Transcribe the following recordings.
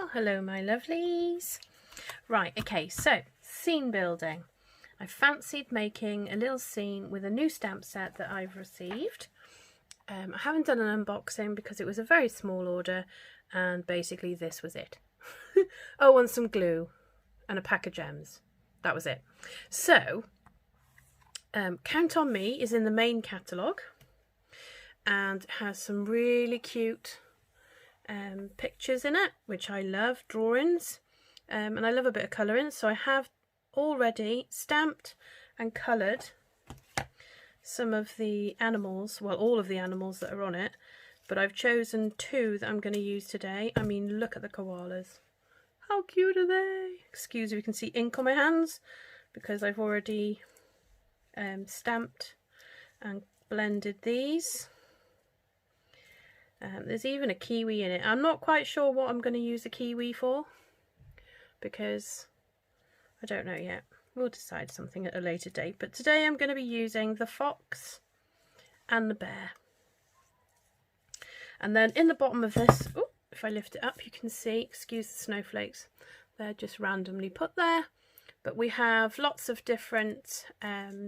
Oh, hello my lovelies. Right, okay, so scene building. I fancied making a little scene with a new stamp set that I've received. I haven't done an unboxing because it was a very small order and basically this was it. Oh, and some glue and a pack of gems. That was it. So, Count on Me is in the main catalogue and has some really cute pictures in it, which I love, drawings, and I love a bit of colouring, so I have already stamped and coloured some of the animals, well, all of the animals that are on it, but I've chosen two that I'm going to use today. I mean, look at the koalas. How cute are they? Excuse me, you can see ink on my hands because I've already stamped and blended these. There's even a kiwi in it. I'm not quite sure what I'm going to use the kiwi for because I don't know yet. We'll decide something at a later date. But today I'm going to be using the fox and the bear. And then in the bottom of this, oh, if I lift it up, you can see, excuse the snowflakes, they're just randomly put there. But we have lots of different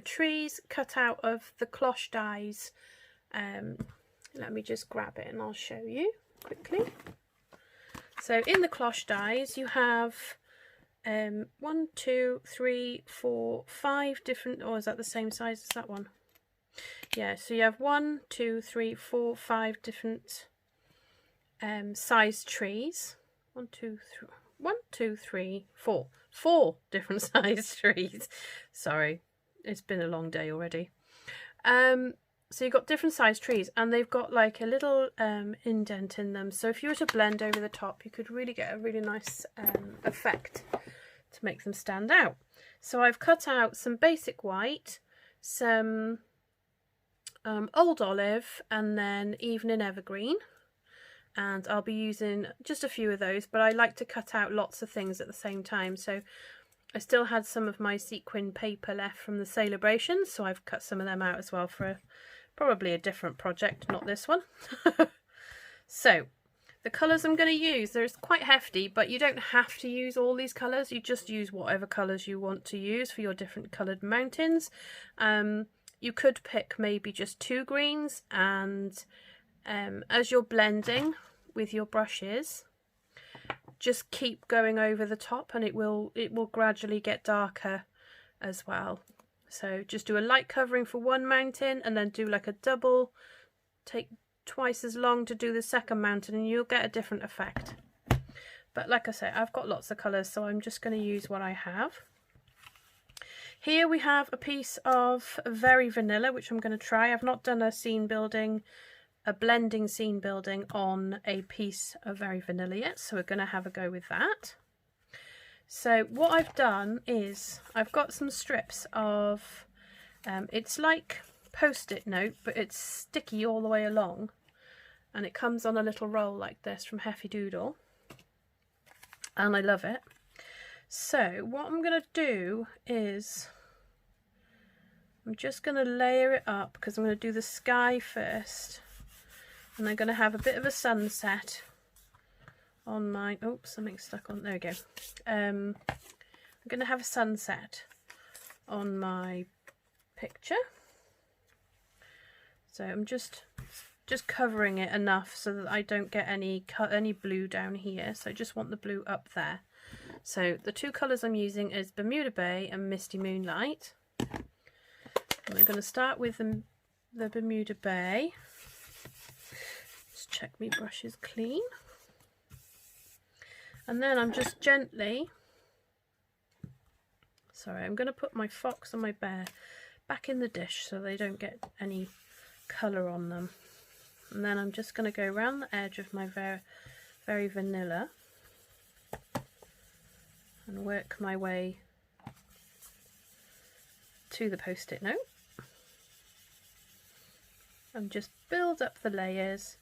trees cut out of the cloche dies. Let me just grab it and I'll show you quickly. So in the cloche dies you have 1, 2, 3, 4, 5 different, or is that the same size as that one? Yeah, so you have 1, 2, 3, 4, 5 different sized trees. 1, 2, 3, 4. 4 different sized trees. Sorry, it's been a long day already. So you've got different sized trees and they've got like a little indent in them. So if you were to blend over the top, you could really get a really nice effect to make them stand out. So I've cut out some basic white, some old olive, and then evening evergreen. And I'll be using just a few of those, but I like to cut out lots of things at the same time. So I still had some of my sequin paper left from the Celebration, so I've cut some of them out as well for probably a different project, not this one. So the colours I'm going to use, they're quite hefty, but you don't have to use all these colours. You just use whatever colours you want to use for your different coloured mountains. You could pick maybe just 2 greens, and as you're blending with your brushes, just keep going over the top and it will gradually get darker as well. So just do a light covering for one mountain and then do like a double, take twice as long to do the second mountain and you'll get a different effect. But like I say, I've got lots of colours, so I'm just going to use what I have. Here we have a piece of Very Vanilla, which I'm going to try. I've not done a blending scene building on a piece of Very Vanilla yet, so we're going to have a go with that. So what I've done is I've got some strips of, it's like post-it note, but it's sticky all the way along, and it comes on a little roll like this from Heffy Doodle, and I love it. So what I'm going to do is I'm just going to layer it up because I'm going to do the sky first. And I'm going to have a bit of a sunset on my, oops, something stuck on, there we go. I'm going to have a sunset on my picture. So I'm just covering it enough so that I don't get any blue down here. So I just want the blue up there. So the 2 colours I'm using is Bermuda Bay and Misty Moonlight. And I'm going to start with the Bermuda Bay. Check my brush is clean, and then I'm just gently, sorry, I'm going to put my fox and my bear back in the dish so they don't get any colour on them, and then I'm just going to go around the edge of my very vanilla and work my way to the post-it note and just build up the layers.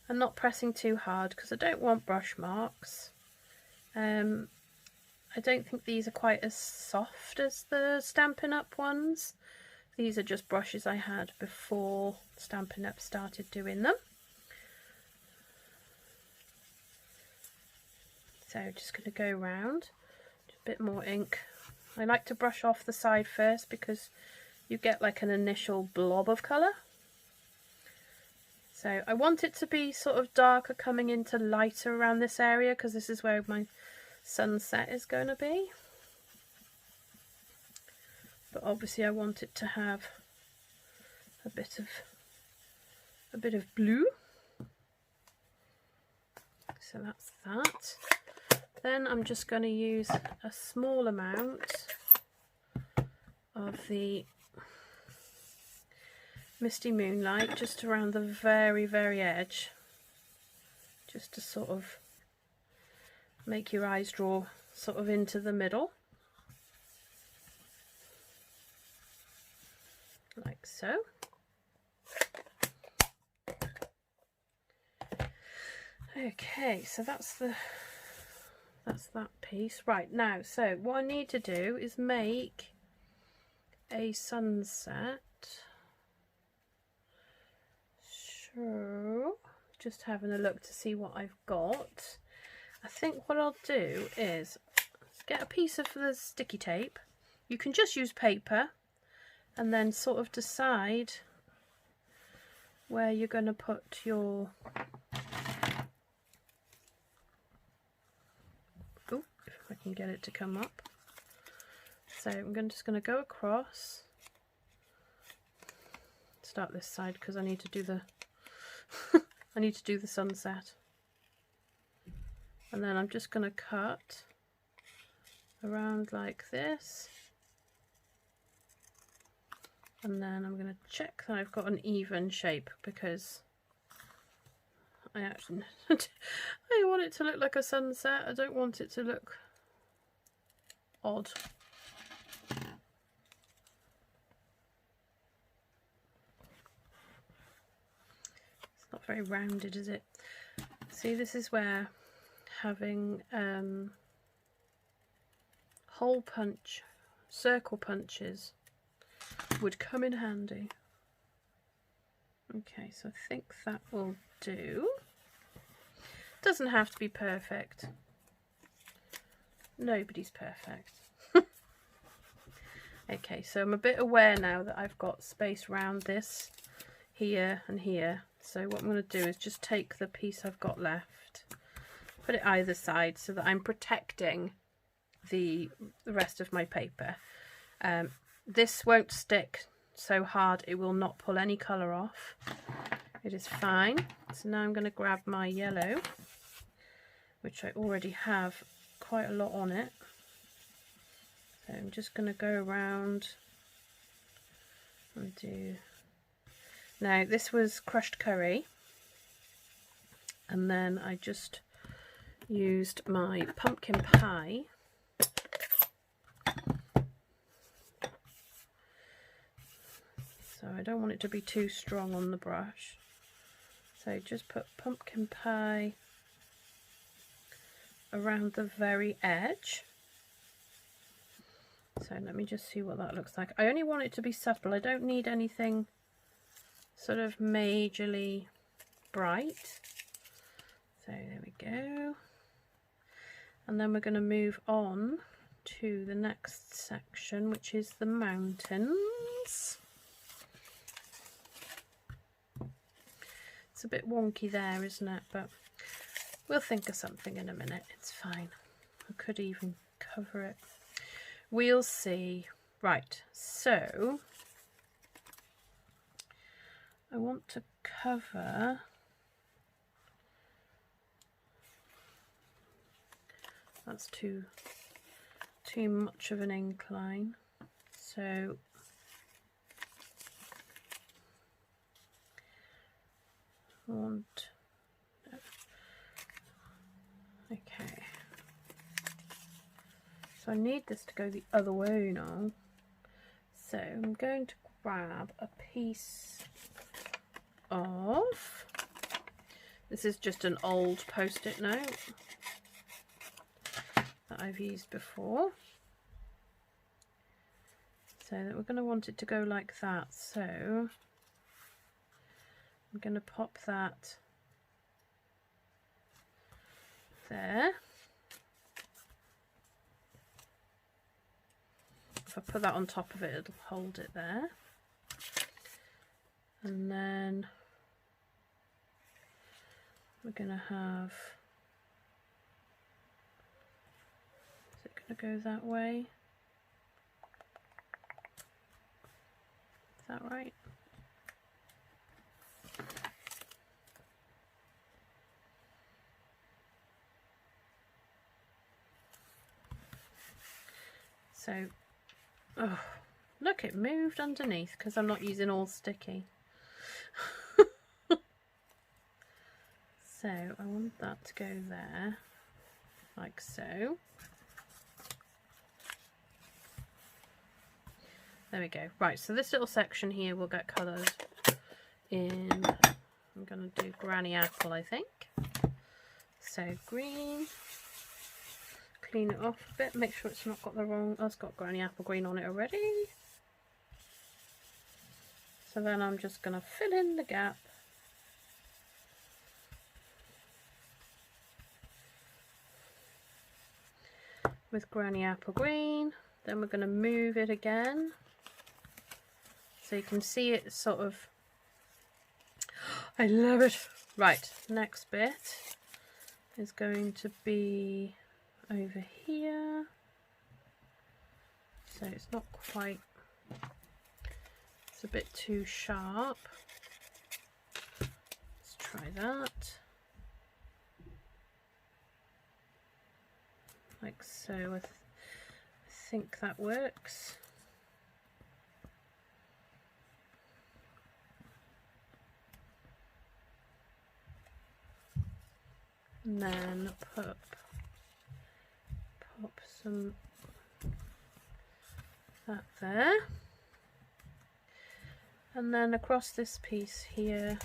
I'm not pressing too hard because I don't want brush marks. I don't think these are quite as soft as the Stampin' Up ones. These are just brushes I had before Stampin' Up started doing them. So just going to go around, just a bit more ink. I like to brush off the side first because you get like an initial blob of colour. So I want it to be sort of darker coming into lighter around this area because this is where my sunset is going to be. But obviously I want it to have a bit of blue. So that's that. Then I'm just going to use a small amount of the Misty Moonlight just around the very, very edge, just to sort of make your eyes draw sort of into the middle, like so. Okay, so that's that piece. Right, now, so what I need to do is make a sunset. So, just having a look to see what I've got. I think what I'll do is get a piece of the sticky tape. You can just use paper and then sort of decide where you're going to put your... Oh, if I can get it to come up. So I'm just going to go across. Start this side because I need to do the I need to do the sunset. And then I'm just going to cut around like this. And then I'm going to check that I've got an even shape because I actually I want it to look like a sunset. I don't want it to look odd. Not very rounded, is it? See, this is where having hole punch, circle punches would come in handy. Okay, so I think that will do. Doesn't have to be perfect. Nobody's perfect. Okay, so I'm a bit aware now that I've got space around this here and here. So what I'm going to do is just take the piece I've got left, put it either side so that I'm protecting the rest of my paper. This won't stick so hard it will not pull any colour off. It is fine. So now I'm going to grab my yellow, which I already have quite a lot on it. So I'm just going to go around and do... Now this was crushed curry, and then I just used my pumpkin pie. So I don't want it to be too strong on the brush. So just put pumpkin pie around the very edge. So let me just see what that looks like. I only want it to be subtle. I don't need anything sort of majorly bright. So there we go. And then we're going to move on to the next section, which is the mountains. It's a bit wonky there, isn't it? But we'll think of something in a minute. It's fine. I could even cover it. We'll see. Right, so I want to cover that's too much of an incline, so I want okay, so I need this to go the other way now, so I'm going to grab a piece of, this is just an old post-it note that I've used before, so that we're going to want it to go like that. So I'm going to pop that there, If I put that on top of it, it'll hold it there. And then we're going to have, is it going to go that way? Is that right? So, oh, look, it moved underneath because I'm not using all sticky. So I want that to go there, like so. There we go. Right, so this little section here will get coloured in, I'm going to do Granny Apple, I think. So green, clean it off a bit, make sure it's not got the wrong, oh, it's got Granny Apple green on it already. So then I'm just going to fill in the gap. With Granny Apple green, then we're going to move it again. So you can see it sort of, I love it. Right, next bit is going to be over here. So it's not quite, it's a bit too sharp. Let's try that. Like so, I think that works. And then pop some that there, and then across this piece here.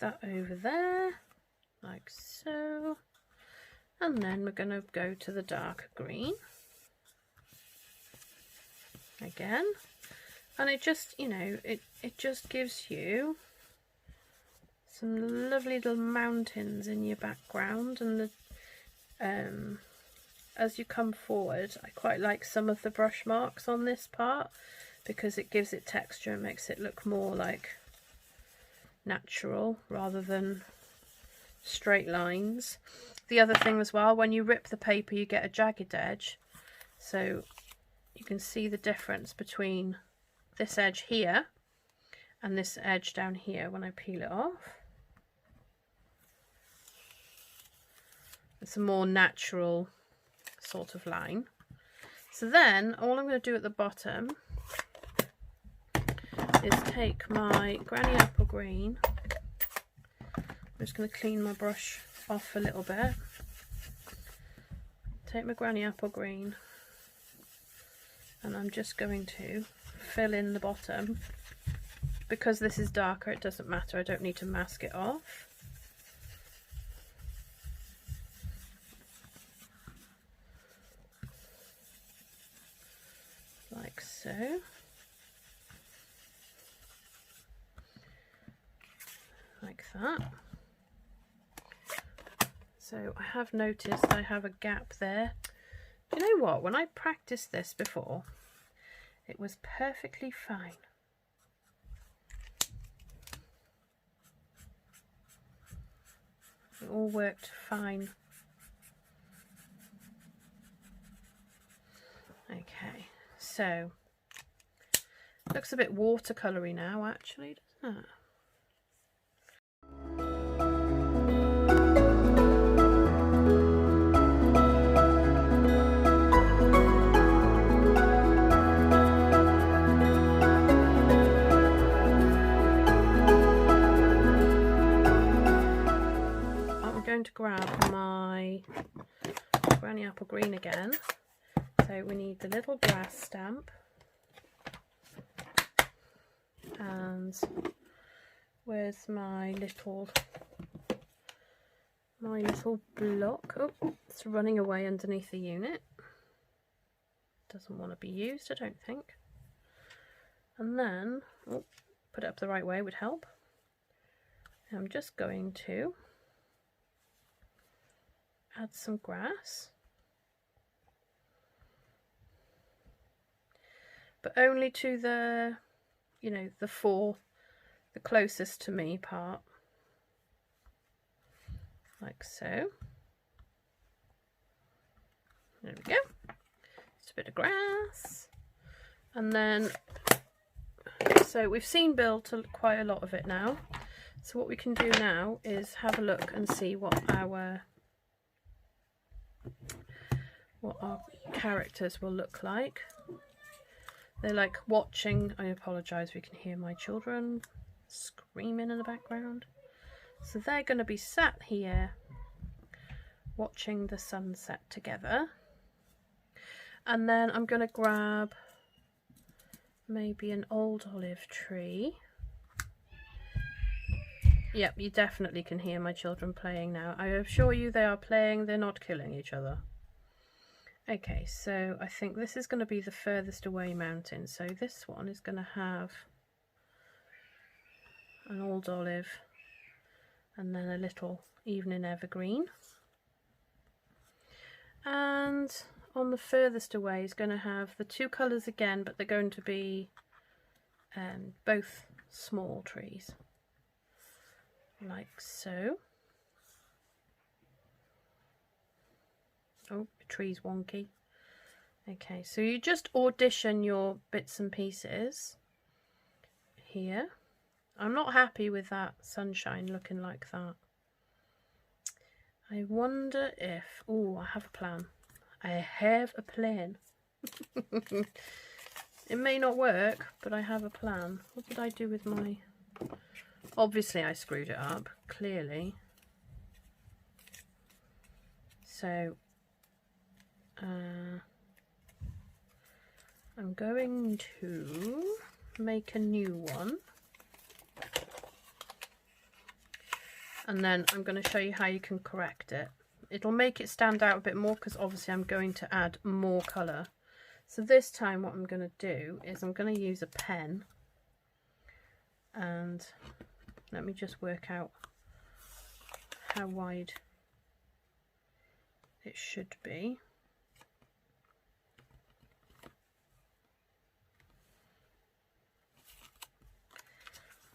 That over there, like so, and then we're going to go to the darker green again, and it just, you know, it just gives you some lovely little mountains in your background. And the as you come forward, I quite like some of the brush marks on this part because it gives it texture and makes it look more like natural rather than straight lines. The other thing as well, when you rip the paper you get a jagged edge, so you can see the difference between this edge here and this edge down here when I peel it off. It's a more natural sort of line. So then all I'm going to do at the bottom is take my Granny Apple green. I'm just going to clean my brush off a little bit. Take my Granny Apple green and I'm just going to fill in the bottom. Because this is darker, it doesn't matter, I don't need to mask it off. Like so. Like that. So I have noticed I have a gap there. Do you know what? When I practiced this before, it was perfectly fine. It all worked fine. Okay, so looks a bit watercolory now, actually, doesn't it? I'm going to grab my Granny Apple Green again. So we need the little grass stamp, and where's my little block? Oh, it's running away underneath the unit. Doesn't want to be used, I don't think. And then, oh, put it up the right way would help. I'm just going to add some grass, but only to the, you know, the closest to me part, like so. There we go. Just a bit of grass. And then, so we've seen build quite a lot of it now. So what we can do now is have a look and see what our characters will look like. They're like watching. I apologise, we can hear my children screaming in the background. So they're going to be sat here watching the sunset together. And then I'm going to grab maybe an old olive tree. Yep, you definitely can hear my children playing now. I assure you they are playing, they're not killing each other. Okay, so I think this is going to be the furthest away mountain. So this one is going to have an old olive and then a little evening evergreen. And on the furthest away is going to have the two colours again, but they're going to be both small trees. Like so. Oh, the tree's wonky. Okay, so you just audition your bits and pieces here. I'm not happy with that sunshine looking like that. I wonder if... Oh, I have a plan. I have a plan. It may not work, but I have a plan. What did I do with my... Obviously I screwed it up, clearly. So I'm going to make a new one, and then I'm going to show you how you can correct it. It'll make it stand out a bit more because obviously I'm going to add more colour. So this time what I'm going to do is I'm going to use a pen, and let me just work out how wide it should be.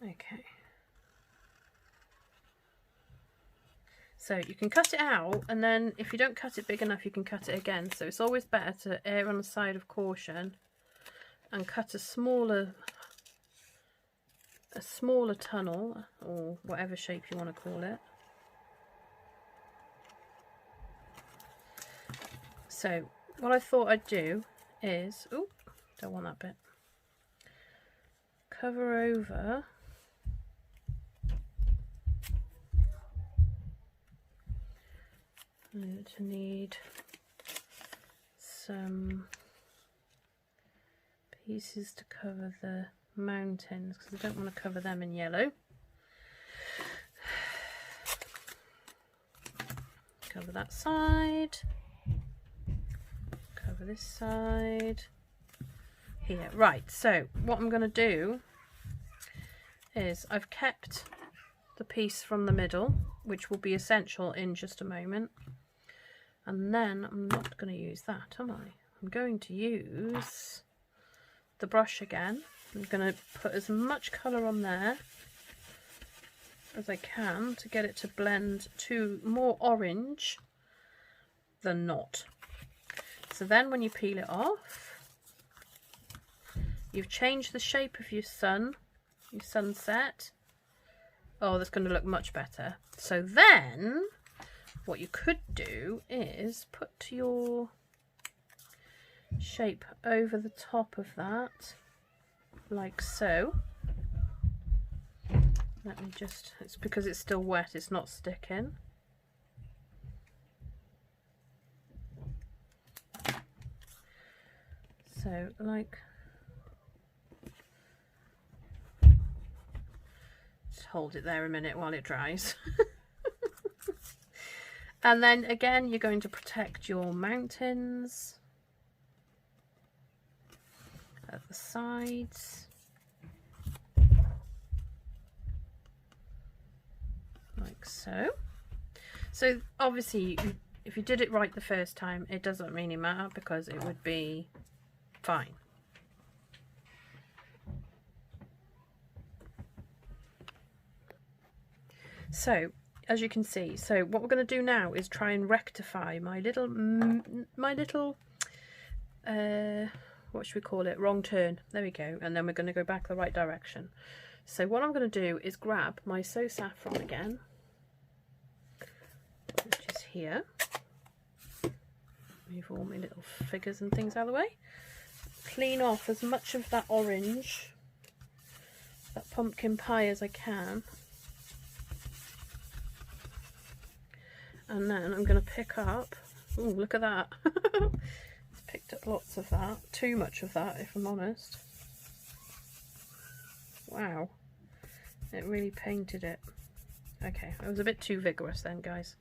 Okay. So you can cut it out, and then if you don't cut it big enough you can cut it again. So it's always better to err on the side of caution and cut a smaller tunnel, or whatever shape you want to call it. So what I thought I'd do is, oh, don't want that bit, cover over to need some pieces to cover the mountains because I don't want to cover them in yellow. Cover that side, cover this side here. Right, so what I'm going to do is I've kept the piece from the middle, which will be essential in just a moment, and then I'm not going to use that, am I? I'm going to use the brush again. I'm going to put as much colour on there as I can to get it to blend to more orange than not. So then when you peel it off, you've changed the shape of your sunset. Oh, that's going to look much better. So then what you could do is put your shape over the top of that, like so. Let me just, it's because it's still wet, it's not sticking. So like, just hold it there a minute while it dries. And then again, you're going to protect your mountains at the sides. Like so. So obviously if you did it right the first time, it doesn't really matter because it would be fine. So as you can see, so what we're going to do now is try and rectify my little what should we call it, wrong turn. There we go. And then we're going to go back the right direction. So what I'm going to do is grab my So Saffron again, which is here. Move all my little figures and things out of the way. Clean off as much of that orange, that pumpkin pie as I can. And then I'm going to pick up, oh look at that. Picked up lots of that, too much of that if I'm honest. Wow, it really painted it. Okay, I was a bit too vigorous then, guys.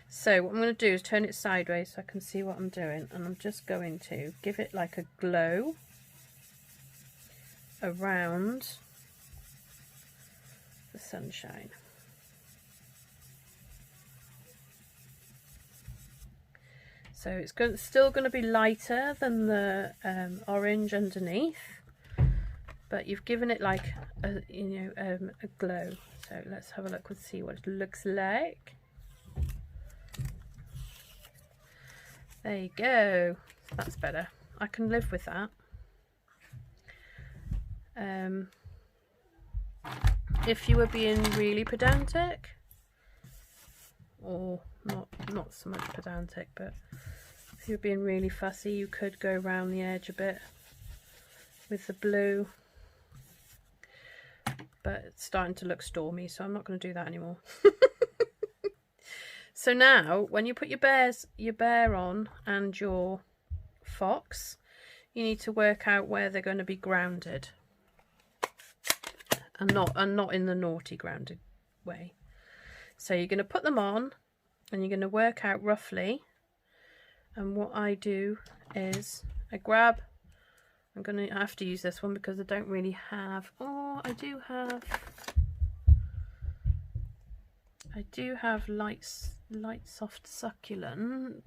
So what I'm going to do is turn it sideways so I can see what I'm doing, and I'm just going to give it like a glow around the sunshine. So it's still going to be lighter than the orange underneath, but you've given it like a, a glow. So let's have a look and see what it looks like. There you go. That's better. I can live with that. If you were being really pedantic, or not so much pedantic, but if you're being really fussy, you could go around the edge a bit with the blue. But it's starting to look stormy, so I'm not going to do that anymore. So now, when you put your bear on and your fox, you need to work out where they're going to be grounded, and not in the naughty grounded way. So you're going to put them on, and you're going to work out roughly. And what I do is I grab. I'm going to have to use this one because I don't really have. Oh, I do have light soft succulent,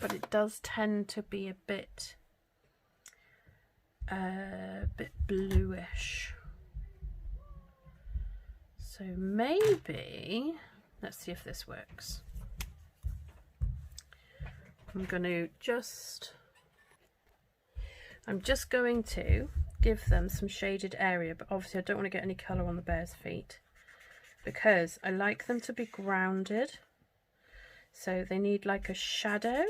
but it does tend to be a bit bluish. So maybe let's see if this works. I'm just going to give them some shaded area, but obviously I don't want to get any colour on the bear's feet because I like them to be grounded. So they need like a shadow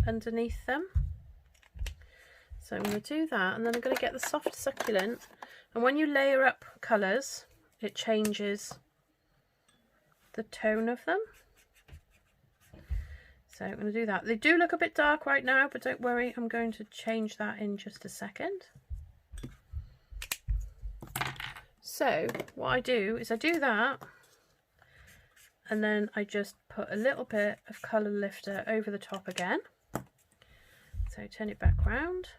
underneath them. So I'm going to do that, and then I'm going to get the soft succulent, and when you layer up colours, it changes the tone of them. So I'm going to do that. They do look a bit dark right now, but don't worry, I'm going to change that in just a second. So what I do is I do that, and then I just put a little bit of colour lifter over the top again. So turn it back round,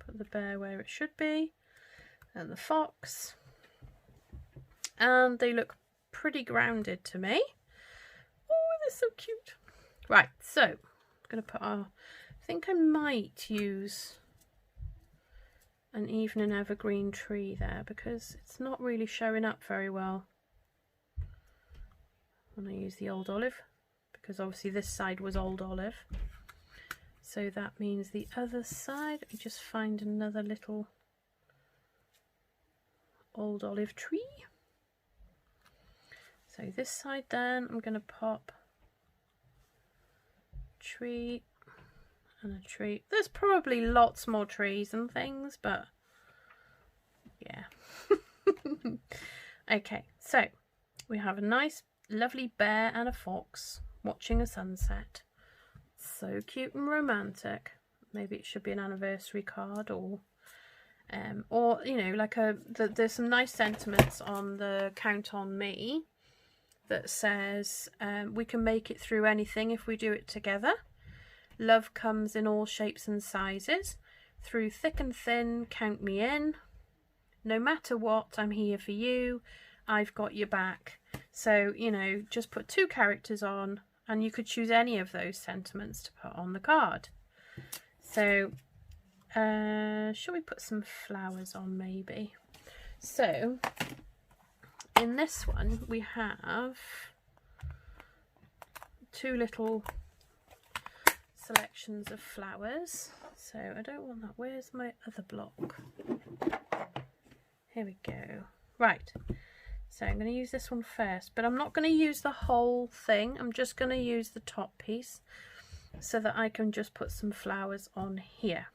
put the bear where it should be, and the fox. And they look pretty grounded to me. Oh, they're so cute. Right, so I'm going to put I think I might use an evening evergreen tree there because it's not really showing up very well. when I use the old olive, because obviously this side was old olive. So that means the other side, let me just find another little old olive tree. So this side then, I'm going to pop tree and a tree. There's probably lots more trees and things, but yeah. Okay, so we have a nice lovely bear and a fox watching a sunset. So cute and romantic. Maybe it should be an anniversary card, or you know, like there's some nice sentiments on the Count on Me that says we can make it through anything if we do it together. Love comes in all shapes and sizes. Through thick and thin, count me in. No matter what, I'm here for you. I've got your back. So, you know, just put 2 characters on, and you could choose any of those sentiments to put on the card. So, shall we put some flowers on maybe? So, in this one, we have 2 little selections of flowers. So, I don't want that. Where's my other block? Here we go. Right. So I'm going to use this one first, but I'm not going to use the whole thing. I'm just going to use the top piece so that I can just put some flowers on here.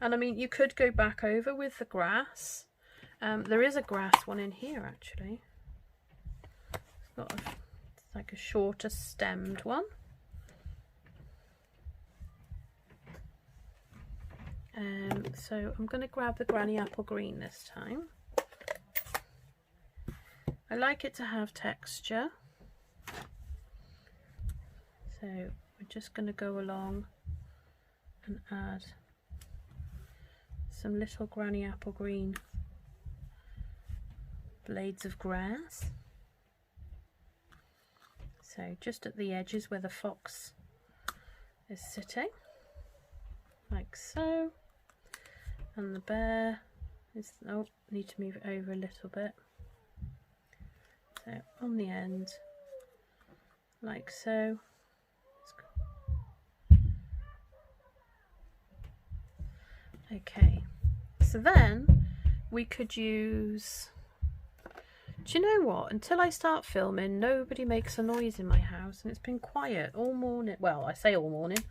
And I mean, you could go back over with the grass. There is a grass one in here actually. It's like a shorter stemmed one. So I'm going to grab the Granny Apple Green this time. I like it to have texture. So we're just going to go along and add some little Granny Apple Green blades of grass. So just at the edges where the fox is sitting, like so. And the bear is, oh, need to move it over a little bit. So on the end, like so. Okay, so then we could use, do you know what, until I start filming nobody makes a noise in my house, and it's been quiet all morning. Well, I say all morning,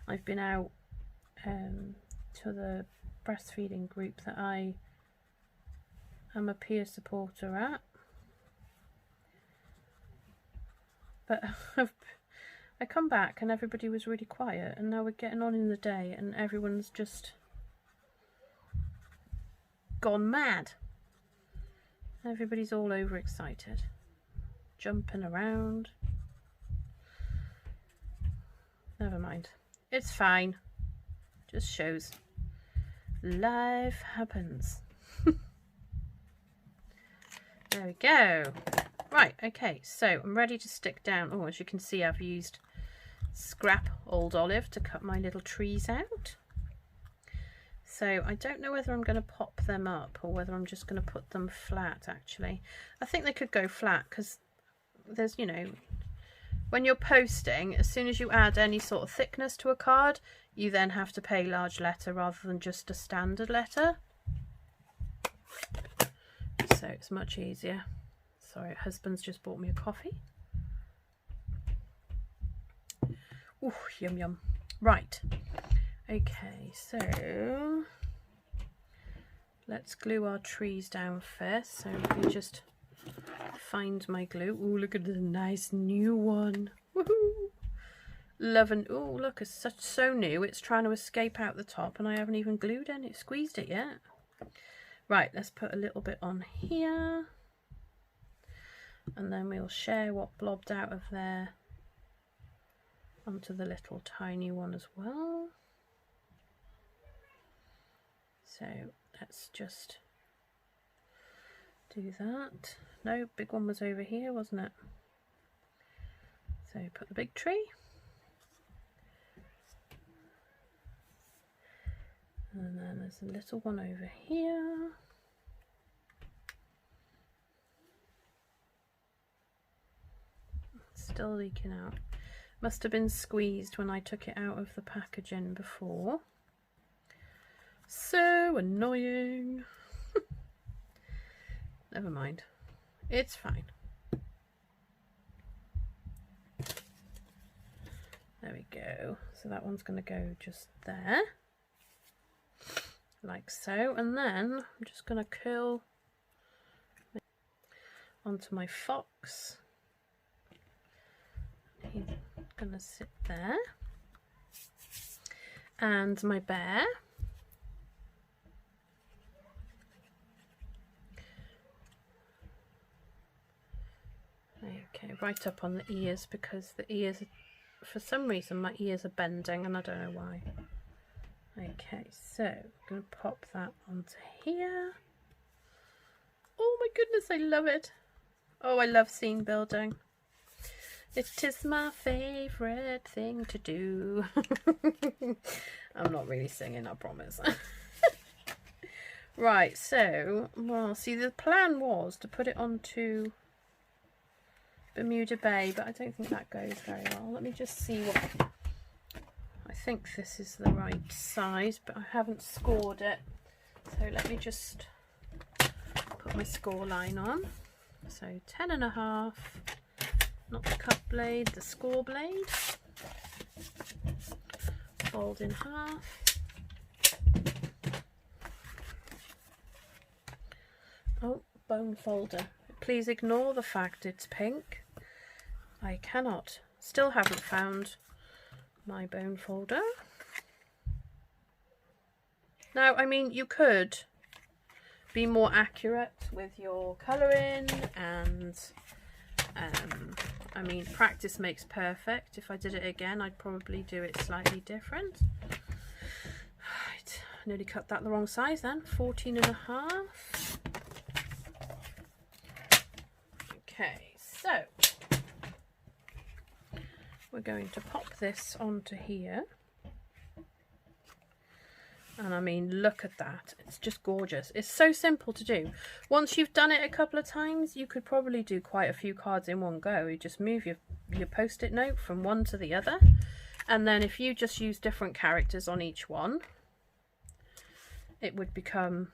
I've been out to the breastfeeding group that I am a peer supporter at, but I come back and everybody was really quiet, and now we're getting on in the day and everyone's just gone mad. Everybody's all overexcited, jumping around. Never mind, it's fine, just shows life happens. There we go. Right, okay, so I'm ready to stick down. Oh, as you can see, I've used scrap old olive to cut my little trees out. So I don't know whether I'm going to pop them up or whether I'm just going to put them flat actually. I think they could go flat because there's, you know, when you're posting, as soon as you add any sort of thickness to a card, you then have to pay large letter rather than just a standard letter. So it's much easier. Sorry, husband's just bought me a coffee. Ooh, yum yum. Right. Okay, so let's glue our trees down first. So let me just find my glue. Oh, look at the nice new one. Woohoo! Love and oh, look, it's so new. It's trying to escape out the top, and I haven't even glued any, squeezed it yet. Right, let's put a little bit on here, and then we'll share what blobbed out of there onto the little tiny one as well. So let's just do that. No, big one was over here, wasn't it? So put the big tree. And then there's a little one over here. It's still leaking out. Must have been squeezed when I took it out of the packaging before. So annoying. Never mind. It's fine. There we go. So that one's going to go just there. Like so. And then I'm just going to curl onto my fox. He's going to sit there. And my bear. Okay, right up on the ears, because the ears, for some reason my ears are bending and I don't know why. Okay, so I'm going to pop that onto here. Oh my goodness, I love it. Oh, I love scene building. It is my favourite thing to do. I'm not really singing, I promise. Right, so, well, see, the plan was to put it onto Bermuda Bay, but I don't think that goes very well. Let me just see what... I think this is the right size, but I haven't scored it. So let me just put my score line on. So 10.5, not the cut blade, the score blade. Fold in half. Oh, bone folder. Please ignore the fact it's pink. I still haven't found my bone folder. Now, I mean, you could be more accurate with your colouring and, I mean, practice makes perfect. If I did it again, I'd probably do it slightly different. Right, I nearly cut that the wrong size then, 14.5. Okay, so we're going to pop this onto here. And I mean, look at that. It's just gorgeous. It's so simple to do. Once you've done it a couple of times, you could probably do quite a few cards in one go. You just move your post-it note from one to the other. And then if you just use different characters on each one, it would become...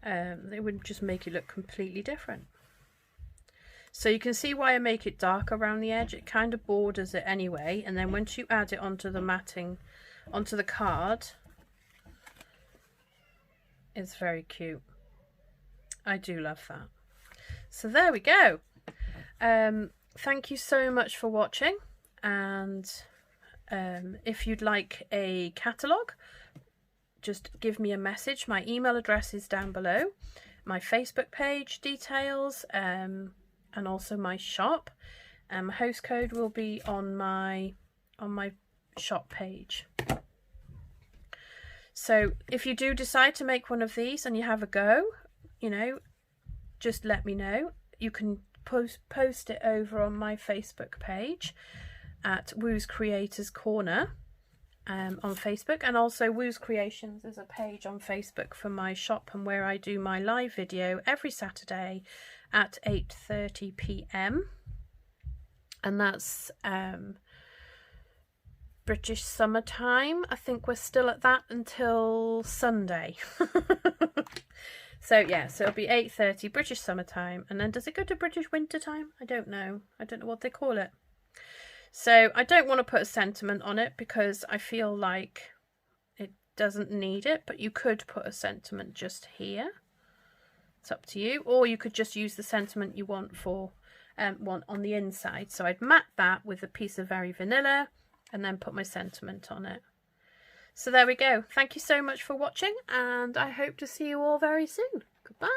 it would just make it look completely different. So you can see why I make it dark around the edge. It kind of borders it anyway, and then once you add it onto the matting, onto the card, it's very cute. I do love that. So there we go. Thank you so much for watching, and if you'd like a catalogue, just give me a message. My email address is down below, my Facebook page details, and also my shop. Host code will be on my shop page. So if you do decide to make one of these and you have a go, you know, just let me know. You can post it over on my Facebook page at Woo's Creators Corner on Facebook, and also Woo's Creations is a page on Facebook for my shop and where I do my live video every Saturday at 8:30 p.m. and that's British summertime. I think we're still at that until Sunday. So yeah, so it'll be 8:30 British summertime, and then does it go to British winter time? I don't know what they call it. So I don't want to put a sentiment on it because I feel like it doesn't need it, but you could put a sentiment just here. It's up to you, or you could just use the sentiment you want for want on the inside. So I'd mat that with a piece of Very Vanilla and then put my sentiment on it. So there we go. Thank you so much for watching, and I hope to see you all very soon. Goodbye.